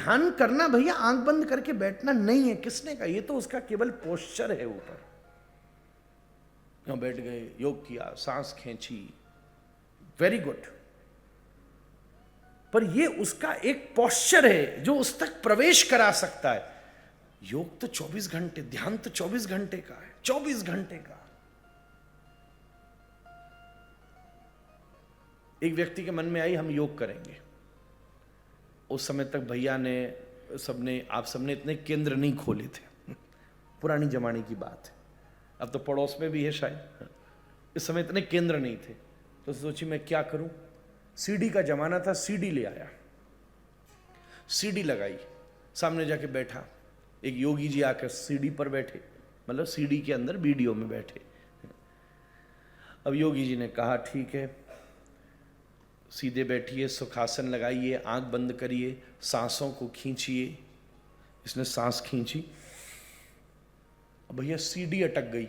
ध्यान करना भैया आंख बंद करके बैठना नहीं है। किसने कहा? ये तो उसका केवल पोस्चर है। ऊपर यहां बैठ गए, योग किया, सांस खींची, वेरी गुड, पर ये उसका एक पोस्चर है जो उस तक प्रवेश करा सकता है। योग तो 24 घंटे, ध्यान तो 24 घंटे का है, 24 घंटे का। एक व्यक्ति के मन में आई हम योग करेंगे। उस समय तक भैया ने आप सबने इतने केंद्र नहीं खोले थे, पुरानी जमाने की बात है, अब तो पड़ोस में भी है शायद। इस समय इतने केंद्र नहीं थे, तो सोची मैं क्या करूं। सीडी का जमाना था, सीडी ले आया, सीडी लगाई, सामने जाके बैठा। एक योगी जी आकर सीडी पर बैठे, मतलब सीडी के अंदर वीडियो में बैठे। अब योगी जी ने कहा ठीक है, सीधे बैठिए, सुखासन लगाइए, आंख बंद करिए, सांसों को खींचिए। इसने सांस खींची, अब भैया सीडी अटक गई।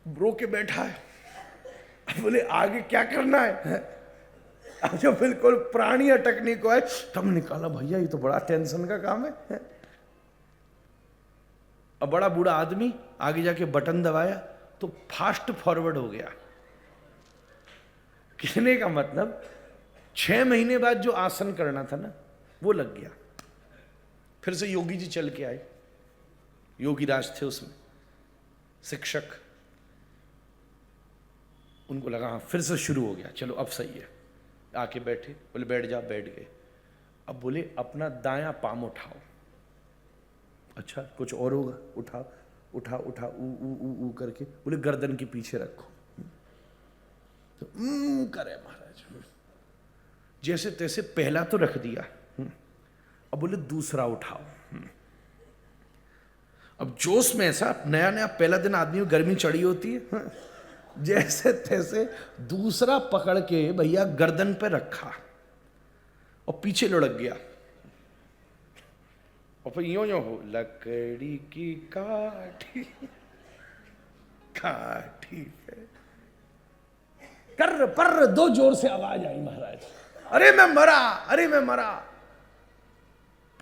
रो के बैठा है, अब बोले आगे क्या करना है। अब जब बिल्कुल प्राणी अटकने को है तब निकाला, भैया ये तो बड़ा टेंशन का काम है। अब बड़ा बूढ़ा आदमी आगे जाके बटन दबाया तो फास्ट फॉरवर्ड हो गया। कहने का मतलब 6 महीने बाद जो आसन करना था ना वो लग गया। फिर से योगी जी चल के आए, योगी राज थे उसमें, शिक्षक। उनको लगा हाँ फिर से शुरू हो गया, चलो अब सही है। आके बैठे, बोले बैठ जा, बैठ गए। अब बोले अपना दायां पाम उठाओ। अच्छा कुछ और होगा, उठाओ, उठा उठा ऊ ऊ ऊ ऊ करके बोले गर्दन के पीछे रखो। तो करे महाराज, जैसे तैसे पहला तो रख दिया। अब बोले दूसरा उठाओ। अब जोश में ऐसा, नया नया पहला दिन आदमी में गर्मी चढ़ी होती है, जैसे तैसे दूसरा पकड़ के भैया गर्दन पे रखा और पीछे लुढ़क गया। और फिर यूं यूं हो, लकड़ी की काठी काठी है, कर पर दो जोर से आवाज आई महाराज, अरे मैं मरा, अरे मैं मरा।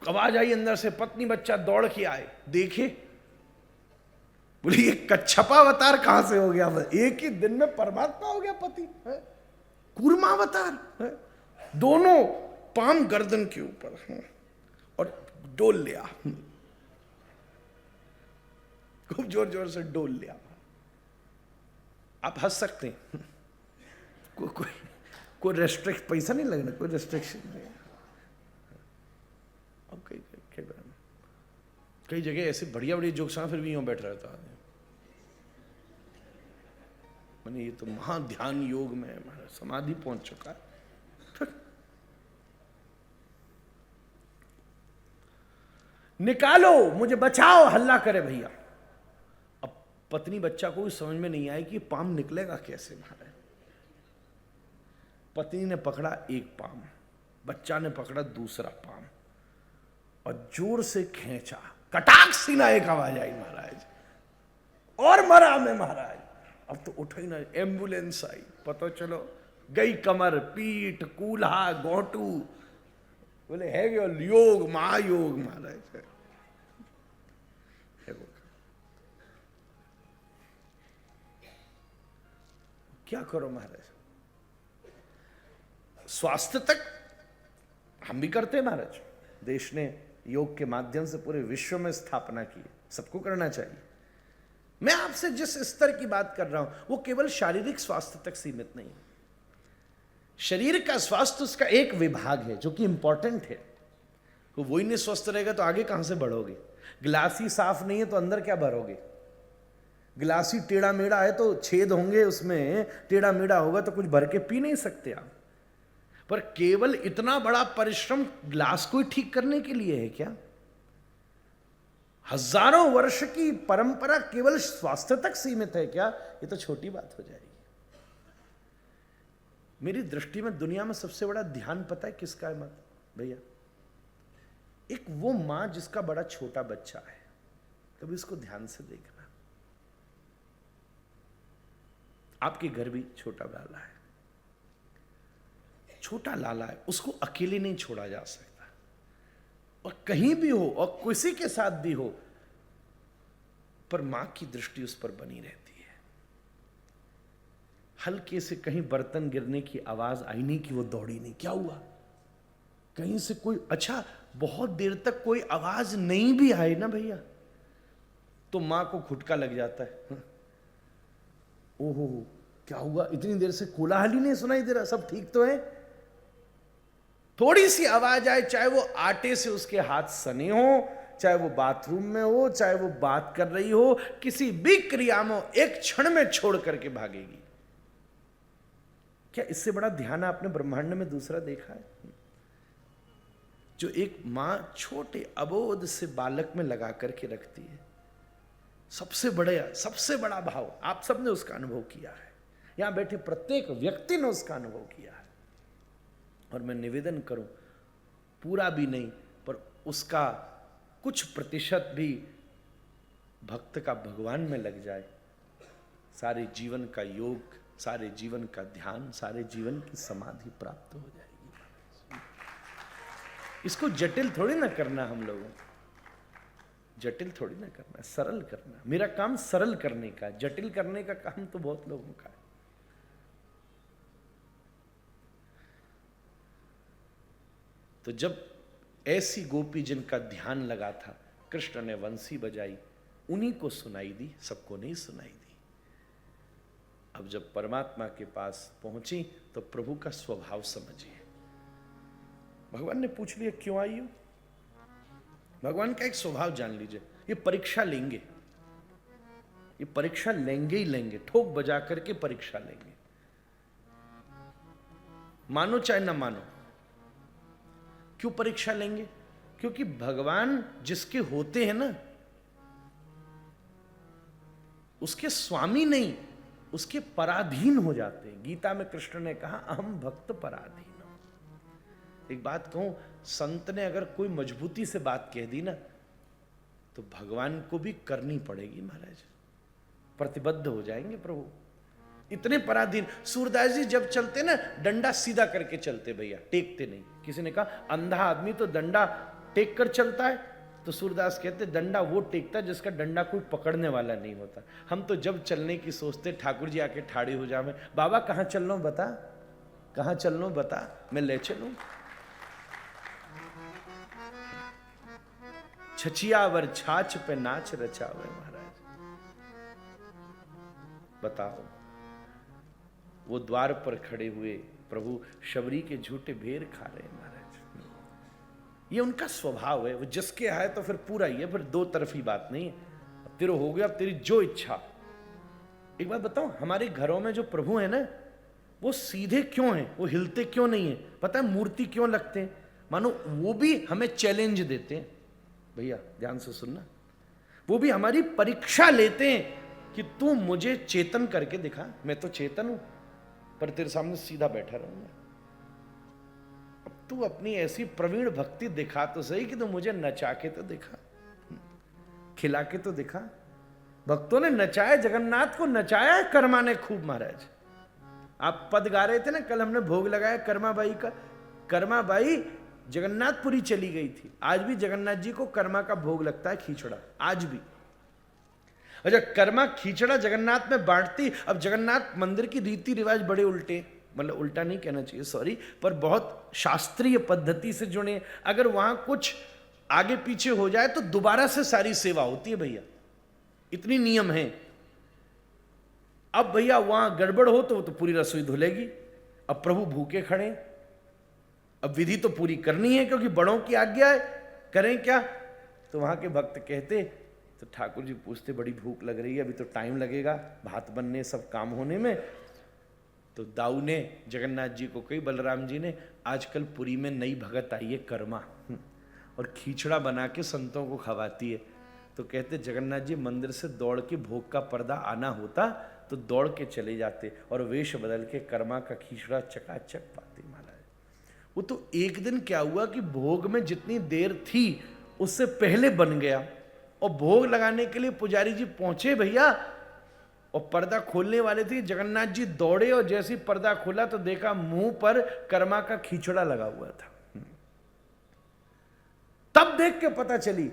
आवाज आई अंदर से, पत्नी बच्चा दौड़ के आए, देखे, बोले ये कच्छपा अवतार कहां से हो गया। एक ही दिन में परमात्मा हो गया पति, कूर्मा अवतार है? दोनों पाम गर्दन के ऊपर और डोल लिया, खूब जोर जोर से डोल लिया। आप हंस सकते हैं, कोई रेस्ट्रिक्ट, पैसा नहीं लगना, कोई रेस्ट्रिक्शन नहीं। अब कई जगह ऐसे बढ़िया बढ़िया जोक्स हैं, फिर भी यूं बैठ रहता है। मैंने ये तो महा ध्यान योग में समाधि पहुंच चुका है। निकालो मुझे, बचाओ, हल्ला करे भैया। अब पत्नी बच्चा को भी समझ में नहीं आया कि पाम निकलेगा कैसे महाराज। पत्नी ने पकड़ा एक पाम, बच्चा ने पकड़ा दूसरा पाम और जोर से खींचा, कटाक सीना एक आवाज आई महाराज, और मरा मैं महाराज। अब तो उठा ही ना, एम्बुलेंस आई, पता चलो गई कमर, पीठ, कूल्हा, गोटू। बोले है योग, महायोग महाराज। क्या करो महाराज, स्वास्थ्य तक हम भी करते हैं महाराज। देश ने योग के माध्यम से पूरे विश्व में स्थापना की, सबको करना चाहिए। मैं आपसे जिस स्तर की बात कर रहा हूं वो केवल शारीरिक स्वास्थ्य तक सीमित नहीं है। शरीर का स्वास्थ्य उसका एक विभाग है जो कि इंपॉर्टेंट है। तो वही नहीं स्वस्थ रहेगा तो आगे कहां से बढ़ोगे। गिलास ही साफ नहीं है तो अंदर क्या भरोगे। गिलास ही टेढ़ा मेढ़ा है तो छेद होंगे उसमें, टेढ़ा मेढ़ा होगा तो कुछ भर के पी नहीं सकते आप। पर केवल इतना बड़ा परिश्रम ग्लास को ही ठीक करने के लिए है क्या। हजारों वर्ष की परंपरा केवल स्वास्थ्य तक सीमित है क्या, ये तो छोटी बात हो जाएगी। मेरी दृष्टि में दुनिया में सबसे बड़ा ध्यान पता है किसका है मत भैया। एक वो मां जिसका बड़ा छोटा बच्चा है, कभी उसको ध्यान से देखना। आपके घर भी छोटा वाला है, छोटा लाला है, उसको अकेले नहीं छोड़ा जा सकता। और कहीं भी हो और किसी के साथ भी हो, पर मां की दृष्टि उस पर बनी रहती है। हल्के से कहीं बर्तन गिरने की आवाज आई नहीं कि वो दौड़ी नहीं, क्या हुआ? कहीं से कोई, अच्छा बहुत देर तक कोई आवाज नहीं भी आए ना भैया, तो मां को खुटका लग जाता है। ओहो क्या हुआ, इतनी देर से कोलाहल ही नहीं सुनाई दे रहा, सब ठीक तो है? थोड़ी सी आवाज आए, चाहे वो आटे से उसके हाथ सने हो, चाहे वो बाथरूम में हो, चाहे वो बात कर रही हो, किसी भी क्रिया में एक क्षण में छोड़ करके भागेगी। क्या इससे बड़ा ध्यान आपने ब्रह्मांड में दूसरा देखा है? जो एक मां छोटे अबोध से बालक में लगा करके रखती है, सबसे बड़ा भाव आप सबने उसका अनुभव किया है। यहां बैठे प्रत्येक व्यक्ति ने उसका अनुभव किया है। और मैं निवेदन करूं, पूरा भी नहीं पर उसका कुछ प्रतिशत भी भक्त का भगवान में लग जाए, सारे जीवन का योग, सारे जीवन का ध्यान, सारे जीवन की समाधि प्राप्त हो जाएगी। इसको जटिल थोड़ी ना करना, हम लोगों जटिल थोड़ी ना करना, सरल करना। मेरा काम सरल करने का, जटिल करने का काम तो बहुत लोगों का है। तो जब ऐसी गोपी जिनका ध्यान लगा था, कृष्ण ने वंशी बजाई, उन्हीं को सुनाई दी, सबको नहीं सुनाई दी। अब जब परमात्मा के पास पहुंची तो प्रभु का स्वभाव समझिए। भगवान ने पूछ लिया क्यों आई हो? भगवान का एक स्वभाव जान लीजिए, ये परीक्षा लेंगे, ये परीक्षा लेंगे ही लेंगे, ठोक बजा करके परीक्षा लेंगे, मानो चाहे ना मानो। क्यों परीक्षा लेंगे? क्योंकि भगवान जिसके होते हैं ना, उसके स्वामी नहीं, उसके पराधीन हो जाते हैं। गीता में कृष्ण ने कहा अहम भक्त पराधीन। एक बात कहूं, संत ने अगर कोई मजबूती से बात कह दी ना, तो भगवान को भी करनी पड़ेगी महाराज, प्रतिबद्ध हो जाएंगे प्रभु। इतने पराधीन। सूरदास जी जब चलते ना, डंडा सीधा करके चलते भैया, टेकते नहीं। किसी ने कहा अंधा आदमी तो डंडा टेक कर चलता है, तो सूरदास कहते डंडा वो टेकता जिसका डंडा कोई पकड़ने वाला नहीं होता। हम तो जब चलने की सोचते, ठाकुर जी आके ठाड़े हो जावे, बाबा कहाँ चलना बता, कहाँ चलना बता, मैं ले चलूं। छछियावर छाछ पे नाच रचावे महाराज। बताओ, वो द्वार पर खड़े हुए प्रभु शबरी के झूठे भेर खा रहे हैं महाराज। ये उनका स्वभाव है, वो जिसके आए तो फिर पूरा ही है, फिर दो तरफी बात नहीं है। अब तेरे हो गया, अब तेरी जो इच्छा। एक बात बताओ, हमारे घरों में जो प्रभु है ना, वो सीधे क्यों हैं, वो हिलते क्यों नहीं है? पता है मूर्ति क्यों लगते हैं? मानो वो भी हमें चैलेंज देते हैं। भैया ध्यान से सुनना, वो भी हमारी परीक्षा लेते हैं कि तू मुझे चेतन करके दिखा। मैं तो चेतन हूं, पर तेरे सामने सीधा बैठा रहूंगा। अब तू अपनी ऐसी प्रवीण भक्ति दिखा तो सही कि तू मुझे नचा के तो दिखा, खिला के तो दिखा। भक्तों ने नचाया, जगन्नाथ को नचाया कर्मा ने खूब महाराज। आप पद गा रहे थे ना, कल हमने भोग लगाया कर्मा बाई का। कर्मा बाई जगन्नाथपुरी चली गई थी। आज भी जगन्नाथ जी को कर्मा का भोग लगता है, खींचड़ा, आज भी। अच्छा, कर्मा खींचड़ा जगन्नाथ में बांटती। अब जगन्नाथ मंदिर की रीति रिवाज बड़े उल्टे, मतलब उल्टा नहीं कहना चाहिए, सॉरी, पर बहुत शास्त्रीय पद्धति से जुड़े। अगर वहां कुछ आगे पीछे हो जाए तो दोबारा से सारी सेवा होती है भैया, इतनी नियम है। अब भैया वहां गड़बड़ हो तो वो तो पूरी रसोई धुलेगी। अब प्रभु भूखे खड़े, अब विधि तो पूरी करनी है क्योंकि बड़ों की आज्ञा है, करें क्या? तो वहां के भक्त कहते, तो ठाकुर जी पूछते बड़ी भूख लग रही है, अभी तो टाइम लगेगा भात बनने, सब काम होने में। तो दाऊ ने जगन्नाथ जी को कही, बलराम जी ने, आजकल पुरी में नई भगत आई है कर्मा, और खींचड़ा बना के संतों को खवाती है। तो कहते जगन्नाथ जी मंदिर से दौड़ के भोग का पर्दा आना होता तो दौड़ के चले जाते और वेश बदल के कर्मा का खींचड़ा चकाचक पाते महाराज। वो तो एक दिन क्या हुआ कि भोग में जितनी देर थी उससे पहले बन गया, और भोग लगाने के लिए पुजारी जी पहुंचे भैया, और पर्दा खोलने वाले थे जगन्नाथ जी। दौड़े और जैसे ही पर्दा खोला तो देखा मुंह पर कर्मा का खींचड़ा लगा हुआ था। तब देख के पता चली,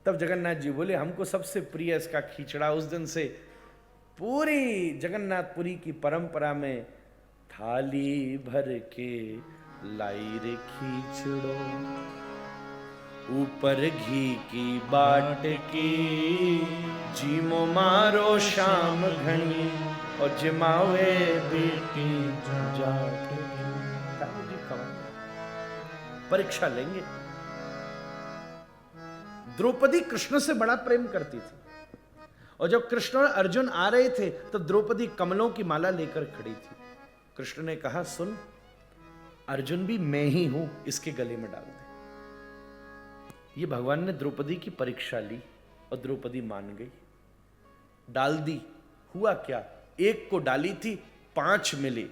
तब जगन्नाथ जी बोले हमको सबसे प्रिय इसका खींचड़ा। उस दिन से पूरी जगन्नाथपुरी की परंपरा में थाली भर के लाई रे खींचड़ो, ऊपर घी की बाट की, जीमो मारो शाम घनी, और जिमावे बेटी जाट की। परीक्षा लेंगे। द्रौपदी कृष्ण से बड़ा प्रेम करती थी, और जब कृष्ण और अर्जुन आ रहे थे तो द्रौपदी कमलों की माला लेकर खड़ी थी। कृष्ण ने कहा सुन, अर्जुन भी मैं ही हूं, इसके गले में डाल दे। ये भगवान ने द्रौपदी की परीक्षा ली और द्रौपदी मान गई, डाल दी। हुआ क्या, एक को डाली थी, 5 मिले,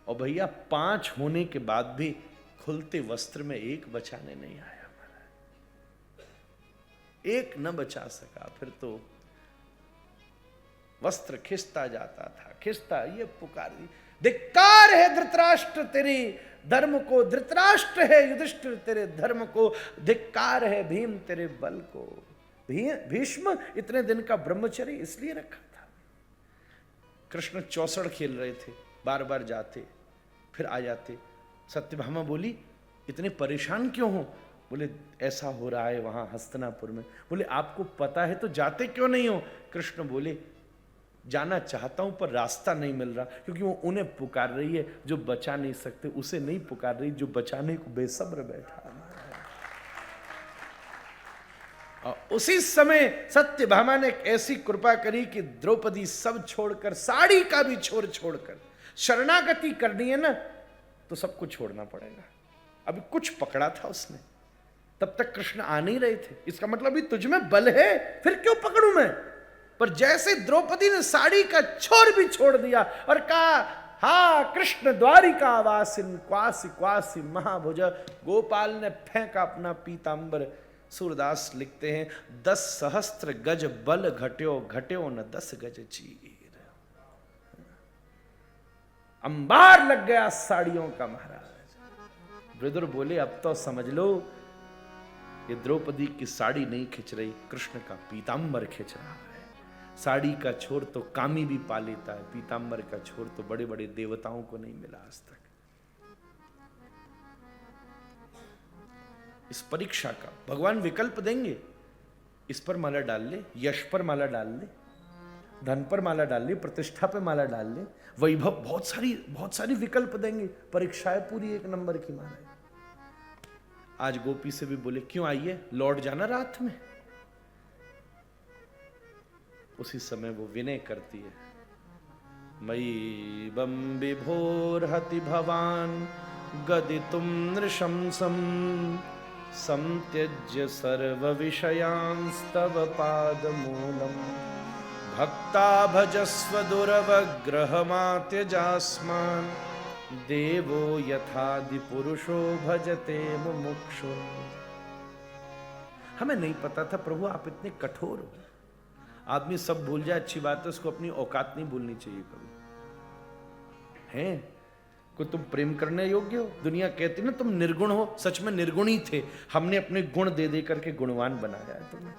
और भैया 5 होने के बाद भी खुलते वस्त्र में एक बचाने नहीं आया। एक न बचा सका। फिर तो वस्त्र खिंचता जाता था, खिंचता। ये पुकार दी, धिक्कार है धृतराष्ट्र तेरी धर्म को, धृतराष्ट्र है युधिष्ठिर तेरे धर्म को, धिक्कार है भीम तेरे बल को। भीष्म इतने दिन का ब्रह्मचर्य इसलिए रखा था। कृष्ण चौसड़ खेल रहे थे, बार बार जाते फिर आ जाते। सत्यभामा बोली इतने परेशान क्यों हो? बोले ऐसा हो रहा है वहां हस्तिनापुर में। बोले आपको पता है तो जाते क्यों नहीं हो? कृष्ण बोले जाना चाहता हूं पर रास्ता नहीं मिल रहा, क्योंकि वो उन्हें पुकार रही है जो बचा नहीं सकते, उसे नहीं पुकार रही जो बचाने को बेसब्र बैठा है। और उसी समय सत्यभामा ने ऐसी कृपा करी कि द्रौपदी सब छोड़कर, साड़ी का भी छोड़कर शरणागति करनी है ना, तो सब कुछ छोड़ना पड़ेगा। अभी कुछ पकड़ा था उसने, तब तक कृष्ण आ नहीं रहे थे। इसका मतलब भी तुझ में बल है, फिर क्यों पकड़ूं मैं? पर जैसे द्रौपदी ने साड़ी का छोर भी छोड़ दिया और कहा हा कृष्ण द्वारिका वासिन क्वासी क्वासी महाभुज, गोपाल ने फेंका अपना पीतांबर। सूरदास लिखते हैं 10 सहस्त्र गज बल घट्यो, घट्यो न 10 गज चीर। अंबार लग गया साड़ियों का महाराज। विदुर बोले अब तो समझ लो ये द्रौपदी की साड़ी नहीं खिंच रही, कृष्ण का पीतांबर खिंच रहा है। साड़ी का छोर तो कामी भी पा लेता है, पीतांबर का छोर तो बड़े बड़े देवताओं को नहीं मिला आज तक। इस परीक्षा का भगवान विकल्प देंगे। इस पर माला डाल ले, यश पर माला डाल ले, धन पर माला डाल ले, प्रतिष्ठा पे माला डाल ले, वैभव, बहुत सारी विकल्प देंगे। परीक्षाएं पूरी 1 नंबर की माला है। आज गोपी से भी बोले क्यों आइए, लौट जाना रात में। उसी समय वो विनय करती है, मयि बम विभोर हति भवान गदितुम नृशंसम, संत्यज्य सर्व विषयांस्तव पाद मूलम, भक्ता भजस्व दुरवग्रहमात्यजास्मान्, देवो यथादि पुरुषो भजते मुमुक्षु। हमें नहीं पता था प्रभु आप इतने कठोर हो। आदमी सब भूल जाए अच्छी बात है, उसको अपनी औकात नहीं भूलनी चाहिए कभी। हैं को तुम प्रेम करने योग्य हो? दुनिया कहती ना तुम निर्गुण हो, सच में निर्गुण ही थे। हमने अपने गुण दे दे करके गुणवान बनाया है तुम्हें।